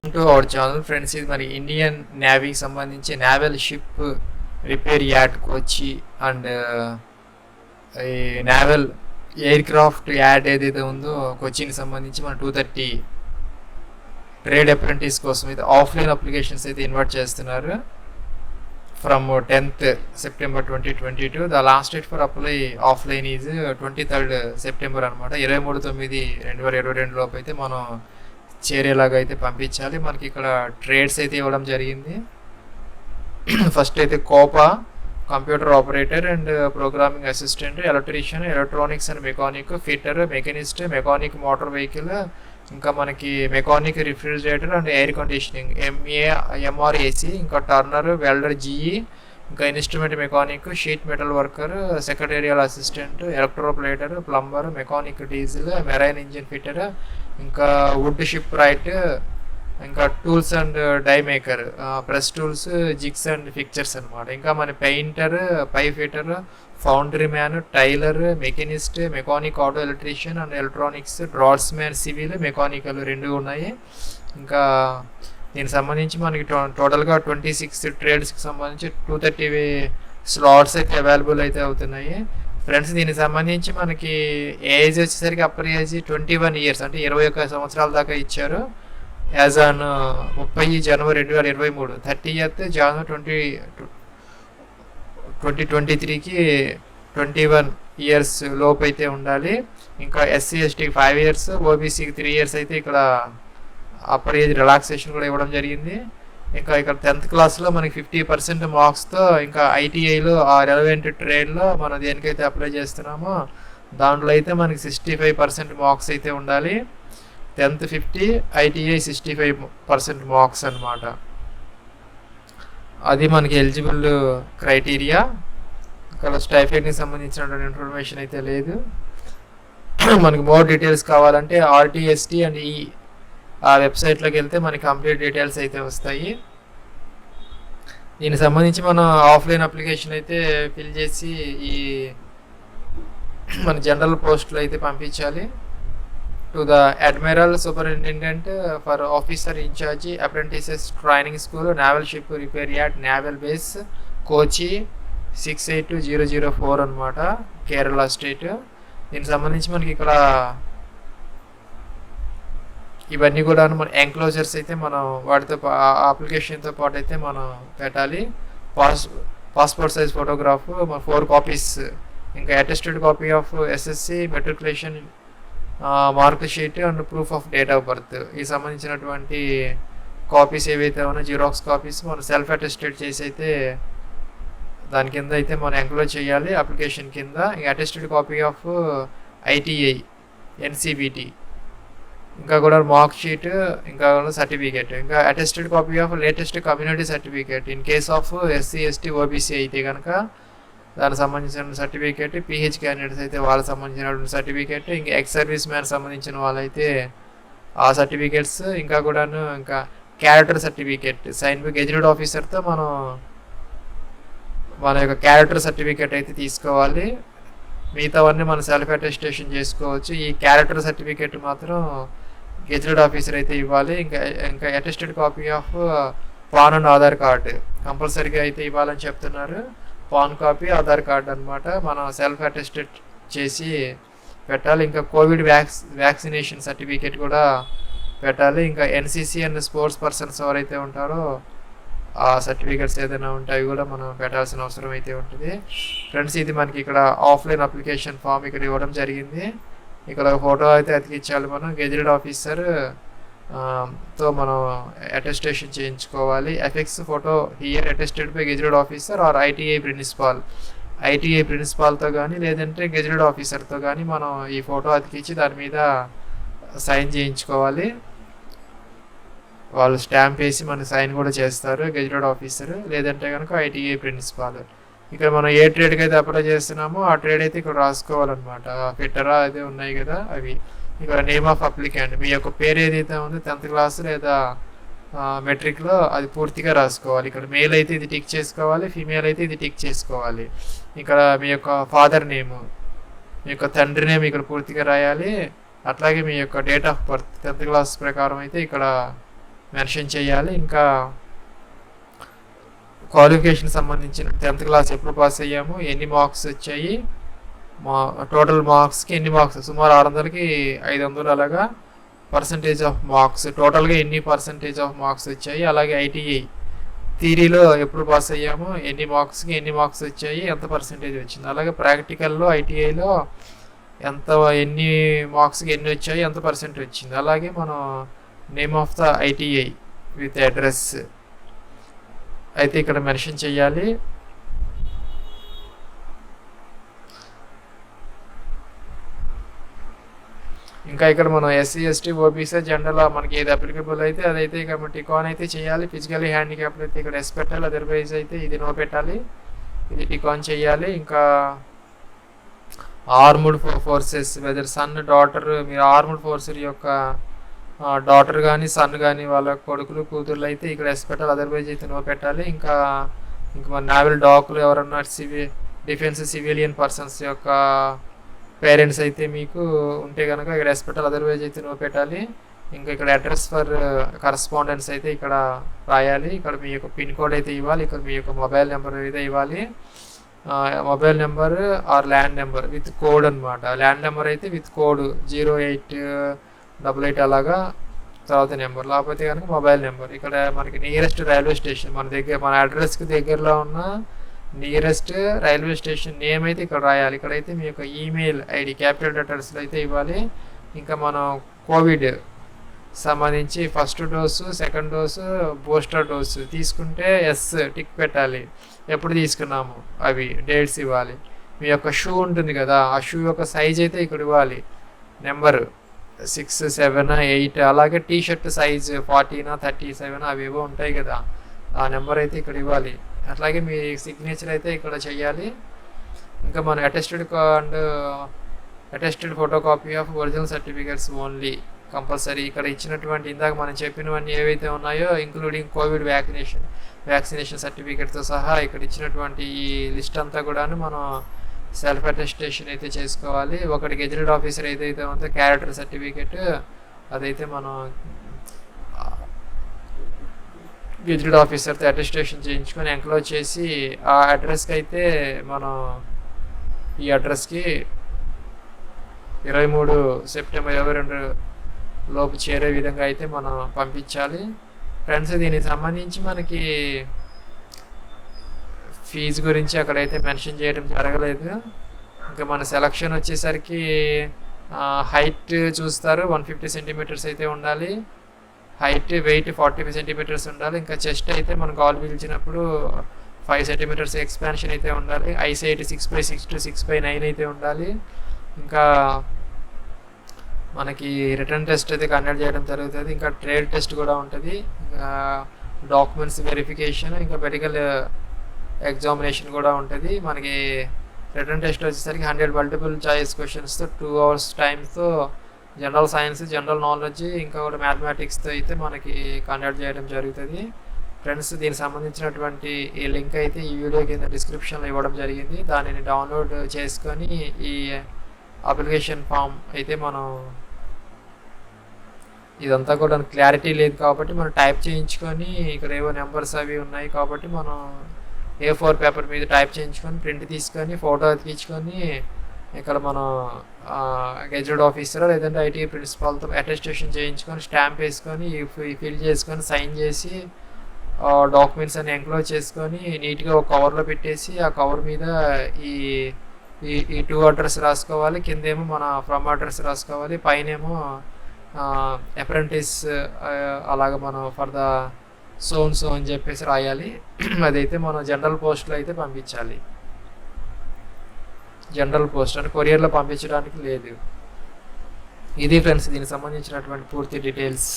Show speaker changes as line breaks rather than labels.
To our channel friends. ఇది మరి Indian నేవీకి సంబంధించి naval ship repair yard Kochi and ఈ నావల్ ఎయిర్ క్రాఫ్ట్ యార్డ్ ఏదైతే ఉందో కోచికి సంబంధించి మన 230 ట్రేడ్ అప్రెంటిస్ కోసం అయితే ఆఫ్లైన్ అప్లికేషన్స్ అయితే ఇన్వైట్ చేస్తున్నారు. From 10th September 2022 the last date for apply offline is 23rd September అనమాట. 23/9/2022 లోపు అయితే మనం చేరేలాగా అయితే పంపించాలి. మనకి ఇక్కడ ట్రేడ్స్ అయితే ఇవ్వడం జరిగింది. ఫస్ట్ అయితే COPA computer operator and programming assistant, electrician, electronics and mechanic, fitter, machinist, mechanic motor vehicle, ఇంకా మనకి mechanic refrigerator and air conditioning MRAC, ఇంకా టర్నర్, వెల్డర్ జీఈ, ఇంకా instrument mechanic, sheet metal worker, secretarial assistant, electroplater, plumber, mechanic diesel, marine engine fitter, ఇంకా wood shipwright, ఇంకా tools and die maker, press tools, jigs and fixtures అనమాట. ఇంకా మన painter, pipe fitter, foundry man, tailor, machinist, mechanic auto electrician and electronics, droughts man civil, mechanical రెండు ఉన్నాయి. ఇంకా దీనికి సంబంధించి మనకి టోటల్గా 26 ట్రేడ్స్కి సంబంధించి 230 స్లాట్స్ అయితే అవైలబుల్ అయితే అవుతున్నాయి ఫ్రెండ్స్. దీనికి సంబంధించి మనకి ఏజ్ వచ్చేసరికి అప్పర్ ఏజ్ 21 years అంటే 21 సంవత్సరాల దాకా ఇచ్చారు. As on 30 January 2023, 30th January 2023కి 21 years లోపు అయితే ఉండాలి. ఇంకా ఎస్సీ ఎస్టీకి 5 years, ఓబీసీకి 3 years అయితే ఇక్కడ అప్పర్ ఏజ్ రిలాక్సేషన్ కూడా ఇవ్వడం జరిగింది. ఇంకా ఇక్కడ 10th క్లాస్లో మనకి 50% మార్క్స్తో ఇంకా ఐటీఐలో ఆ రెలవెంట్ ట్రేడ్లో మనం దేనికైతే అప్లై చేస్తున్నామో దాంట్లో అయితే మనకి 65% మార్క్స్ అయితే ఉండాలి. 10th 50, ఐటీఐ 65% మార్క్స్ అనమాట. అది మనకి ఎలిజిబుల్ క్రైటీరియా. ఇక్కడ స్టైఫెండ్కి సంబంధించినటువంటి ఇన్ఫర్మేషన్ అయితే లేదు. మనకి మోర్ డీటెయిల్స్ కావాలంటే ఆర్టీఎస్టీ అండ్ ఈ ఆ వెబ్సైట్లోకి వెళ్తే మనకి కంప్లీట్ డీటెయిల్స్ అయితే వస్తాయి. దీనికి సంబంధించి మనం ఆఫ్లైన్ అప్లికేషన్ అయితే ఫిల్ చేసి ఈ మన జనరల్ పోస్టులు అయితే పంపించాలి. To the admiral superintendent for officer ఇన్ఛార్జి apprentices training school, naval ship repair yard, naval base, Kochi 682004 అనమాట, కేరళ స్టేట్. దీనికి సంబంధించి మనకి ఇక్కడ ఇవన్నీ కూడా మన ఎంక్లోజర్స్ అయితే మనం వాటితో అప్లికేషన్తో పాటు అయితే మనం పెట్టాలి. పాస్పోర్ట్ సైజ్ ఫోటోగ్రాఫ్ 4 copies, ఇంకా attested copy of SSC matriculation mark sheet and proof of date of birth ఈ సంబంధించినటువంటి కాపీస్ ఏవైతే ఉన్నాయో జిరాక్స్ కాపీస్ మనం సెల్ఫ్ అటెస్టెడ్ చేసి అయితే దాని కింద అయితే మనం ఎంక్లోజ్ చేయాలి అప్లికేషన్ కింద. ఇంకా attested copy of ITI NCVT, ఇంకా కూడా మార్క్ షీట్, ఇంకా సర్టిఫికేట్, ఇంకా attested copy of latus community certificate in case of SC ST OBC అయితే కనుక దానికి సంబంధించిన సర్టిఫికేట్, పీహెచ్ క్యాండిడేట్స్ అయితే వాళ్ళకి సంబంధించినటువంటి సర్టిఫికేట్, ఇంకా ఎక్స్ సర్వీస్ మ్యాన్ సంబంధించిన వాళ్ళైతే ఆ సర్టిఫికేట్స్, ఇంకా కూడాను ఇంకా character certificate sign by gazetted ఆఫీసర్తో మన యొక్క క్యారెక్టర్ సర్టిఫికేట్ అయితే తీసుకోవాలి. మిగతావన్నీ మనం సెల్ఫ్ అటెస్టేషన్ చేసుకోవచ్చు. ఈ క్యారెక్టర్ సర్టిఫికేట్ మాత్రం గెజిటెడ్ ఆఫీసర్ అయితే ఇవ్వాలి. ఇంకా attested copy of pan and Aadhaar card కంపల్సరీగా అయితే ఇవ్వాలని చెప్తున్నారు. పాన్ కాపీ, ఆధార్ కార్డు అనమాట మనం సెల్ఫ్ అటెస్టెడ్ చేసి పెట్టాలి. ఇంకా కోవిడ్ వ్యాక్సినేషన్ సర్టిఫికేట్ కూడా పెట్టాలి. ఇంకా ఎన్సీసీ అండ్ స్పోర్ట్స్ పర్సన్స్ ఎవరైతే ఉంటారో ఆ సర్టిఫికేట్స్ ఏదైనా ఉంటే అవి కూడా మనం పెట్టాల్సిన అవసరం అయితే ఉంటుంది ఫ్రెండ్స్. ఇది మనకి ఇక్కడ ఆఫ్లైన్ అప్లికేషన్ ఫామ్ ఇక్కడ ఇవ్వడం జరిగింది. ఇక్కడ ఫోటో అయితే అతికించాలి మనం. గెజిటెడ్ ఆఫీసర్ తో మనం అటెస్టేషన్ చేయించుకోవాలి. Affix photo here attested by gazetted officer or ITI ప్రిన్సిపాల్తో కానీ లేదంటే గెజిటెడ్ ఆఫీసర్తో కానీ మనం ఈ ఫోటో అతికించి దాని మీద సైన్ చేయించుకోవాలి. వాళ్ళు స్టాంప్ వేసి మనకి సైన్ కూడా చేస్తారు గెజిటెడ్ ఆఫీసర్, లేదంటే కనుక ఐటీఐ ప్రిన్సిపాల్. ఇక్కడ మనం ఏ ట్రేడ్కి అయితే అప్లై చేస్తున్నామో ఆ ట్రేడ్ అయితే ఇక్కడ రాసుకోవాలన్నమాట. ఫిట్టరా అయితే ఉన్నాయి కదా అవి. ఇక్కడ నేమ్ ఆఫ్ అప్లికెంట్, మీ యొక్క పేరు ఏదైతే ఉందో 10th క్లాస్ లేదా మెట్రిక్లో అది పూర్తిగా రాసుకోవాలి. ఇక్కడ మేల్ అయితే ఇది టిక్ చేసుకోవాలి, ఫీమేల్ అయితే ఇది టిక్ చేసుకోవాలి. ఇక్కడ మీ యొక్క ఫాదర్ నేము, మీ యొక్క తండ్రి నేమ్ ఇక్కడ పూర్తిగా రాయాలి. అట్లాగే మీ యొక్క date of birth 10th class ప్రకారం అయితే ఇక్కడ మెన్షన్ చేయాలి. ఇంకా క్వాలిఫికేషన్ సంబంధించిన 10th క్లాస్ ఎప్పుడు పాస్ అయ్యాము, ఎన్ని మార్క్స్ వచ్చాయి, టోటల్ మార్క్స్కి ఎన్ని మార్క్స్, సుమారు 600కి 500 అలాగా పర్సంటేజ్ ఆఫ్ మార్క్స్, టోటల్గా ఎన్ని పర్సంటేజ్ ఆఫ్ మార్క్స్ వచ్చాయి, అలాగే ఐటీఐ థియరీలో ఎప్పుడు పాస్ అయ్యాము, ఎన్ని మార్క్స్కి ఎన్ని మార్క్స్ వచ్చాయి, ఎంత పర్సంటేజ్ వచ్చింది, అలాగే ప్రాక్టికల్లో ఐటీఐలో ఎన్ని మార్క్స్కి ఎన్ని వచ్చాయి, ఎంత పర్సెంట్ వచ్చింది, అలాగే మనం name of the ITI with address అయితే ఇక్కడ మెన్షన్ చేయాలి. ఇంకా ఇక్కడ మనం ఎస్సీ ఎస్టీ ఓబీసీ జనరల్ మనకి ఏది అప్లికబుల్ అయితే అదైతే ఇక టికాన్ అయితే చేయాలి. ఫిజికలీ హ్యాండిక్యాప్డ్ అయితే ఇక్కడ ఎస్ పెట్టాలి, అదర్వైజ్ అయితే ఇది నో పెట్టాలి, ఇది టికాన్ చేయాలి. ఇంకా armed forces whether son daughter, మీరు ఆర్మ్డ్ ఫోర్సెస్ యొక్క డాటర్ కానీ సన్ కానీ వాళ్ళ కొడుకులు కూతుర్లు అయితే ఇక్కడ ఎస్ పెట్టాలి, అదర్వైజ్ అయితే నో పెట్టాలి. ఇంకా మన నావల్ డాకులు ఎవరన్నా డిఫెన్స్ సివిలియన్ పర్సన్స్ యొక్క పేరెంట్స్ అయితే మీకు ఉంటే కనుక ఇక్కడ ఎస్ పెట్టాలి, అదర్వైజ్ అయితే నో పెట్టాలి. ఇంకా ఇక్కడ అడ్రస్ ఫర్ కరస్పాండెన్స్ అయితే ఇక్కడ రాయాలి. ఇక్కడ మీ యొక్క పిన్ కోడ్ అయితే ఇవ్వాలి, ఇక్కడ మీ యొక్క మొబైల్ నెంబర్ అయితే ఇవ్వాలి. Mobile number or land number with code అనమాట. ల్యాండ్ నెంబర్ అయితే విత్ కోడ్ 0888 అలాగా తర్వాత నెంబర్, లేకపోతే కనుక మొబైల్ నెంబర్. ఇక్కడ మనకి నియరెస్ట్ రైల్వే స్టేషన్ మన అడ్రస్కి దగ్గరలో ఉన్న నియరెస్ట్ రైల్వే స్టేషన్ నేమ్ అయితే ఇక్కడ రాయాలి. ఇక్కడైతే మీ యొక్క ఈమెయిల్ ఐడి క్యాపిటల్ లెటర్స్లో అయితే ఇవ్వాలి. ఇంకా మనం కోవిడ్ సంబంధించి first dose, second dose, booster dose తీసుకుంటే ఎస్ టిక్ పెట్టాలి, ఎప్పుడు తీసుకున్నాము అవి డేట్స్ ఇవ్వాలి. మీ యొక్క షూ ఉంటుంది కదా, ఆ షూ యొక్క సైజ్ అయితే ఇక్కడ ఇవ్వాలి, నెంబరు 6, 7, 8, అలాగే టీ షర్ట్ సైజ్ 40, 37 అవేవో ఉంటాయి కదా, ఆ నెంబర్ అయితే ఇక్కడ ఇవ్వాలి. అట్లాగే మీ సిగ్నేచర్ అయితే ఇక్కడ చేయాలి. ఇంకా మన attested photo copy of original certificates only compulsory. ఇక్కడ ఇచ్చినటువంటి ఇందాక మనం చెప్పినవన్నీ ఏవైతే ఉన్నాయో ఇంక్లూడింగ్ కోవిడ్ వ్యాక్సినేషన్ సర్టిఫికేట్తో సహా ఇక్కడ ఇచ్చినటువంటి ఈ లిస్ట్ అంతా కూడాను మనం సెల్ఫ్ అటెస్టేషన్ అయితే చేసుకోవాలి. ఒకటి గెజెటెడ్ ఆఫీసర్ ఏదైతే ఉందో క్యారెక్టర్ సర్టిఫికేట్ అదైతే మనం గెజెటెడ్ ఆఫీసర్తో అటెస్టేషన్ చేయించుకొని ఎంక్లోజ్ చేసి ఆ అడ్రస్కి అయితే మనం ఈ అడ్రస్కి 23 సెప్టెంబర్ 22 లోపు చేరే విధంగా అయితే మనం పంపించాలి. ఫ్రెండ్స్, దీనికి సంబంధించి మనకి ఫీజు గురించి అక్కడైతే మెన్షన్ చేయడం జరగలేదు. ఇంకా మన సెలక్షన్ వచ్చేసరికి హైట్ చూస్తారు, 150 సెంటీమీటర్స్ అయితే ఉండాలి. హైట్ వెయిట్ 45 సెంటీమీటర్స్ ఉండాలి. ఇంకా చెస్ట్ అయితే మనం కాల్ పీల్చినప్పుడు 5 సెంటీమీటర్స్ ఎక్స్పాన్షన్ అయితే ఉండాలి. ఐసైట్ 6/6 to 6/9 అయితే ఉండాలి. ఇంకా మనకి రిటర్న్ టెస్ట్ అయితే కండక్ట్ చేయడం జరుగుతుంది. ఇంకా ట్రేడ్ టెస్ట్ కూడా ఉంటుంది. డాక్యుమెంట్స్ వెరిఫికేషన్, ఇంకా మెడికల్ ఎగ్జామినేషన్ కూడా ఉంటుంది. మనకి రిటర్న్ టెస్ట్ వచ్చేసరికి 100 మల్టిపుల్ చాయిస్ క్వశ్చన్స్తో 2 hours టైమ్తో జనరల్ సైన్స్, జనరల్ నాలెడ్జ్, ఇంకా కూడా మ్యాథమెటిక్స్తో అయితే మనకి కండక్ట్ చేయడం జరుగుతుంది. ఫ్రెండ్స్, దీనికి సంబంధించినటువంటి ఈ లింక్ అయితే ఈ వీడియో కింద డిస్క్రిప్షన్లో ఇవ్వడం జరిగింది. దానిని డౌన్లోడ్ చేసుకొని ఈ అప్లికేషన్ ఫామ్ అయితే మనం ఇదంతా కూడా క్లారిటీ లేదు కాబట్టి మనం టైప్ చేయించుకొని ఇక్కడ ఏవో నెంబర్స్ అవి ఉన్నాయి కాబట్టి మనం A4 పేపర్ మీద టైప్ చేయించుకొని ప్రింట్ తీసుకొని ఫోటో తీయించుకొని ఇక్కడ మనం గెజెటెడ్ ఆఫీసర్ లేదంటే ఐటీ ప్రిన్సిపాల్తో అటెస్టేషన్ చేయించుకొని స్టాంప్ వేసుకొని ఫిల్ చేసుకొని సైన్ చేసి డాక్యుమెంట్స్ అన్ని ఎంక్లోజ్ చేసుకొని నీట్గా ఒక కవర్లో పెట్టేసి ఆ కవర్ మీద ఈ 2 అడ్రస్ రాసుకోవాలి. కిందేమో మన ఫ్రమ్ అడ్రస్ రాసుకోవాలి, పైనేమో అప్రెంటిస్ అలాగ మనం ఫర్ ద సో అని చెప్పేసి రాయాలి. అదైతే మనం జనరల్ పోస్ట్లో అయితే పంపించాలి. జనరల్ పోస్ట్ అని కొరియర్లో పంపించడానికి లేదు. ఇది ఫ్రెండ్స్ దీనికి సంబంధించినటువంటి పూర్తి డీటెయిల్స్.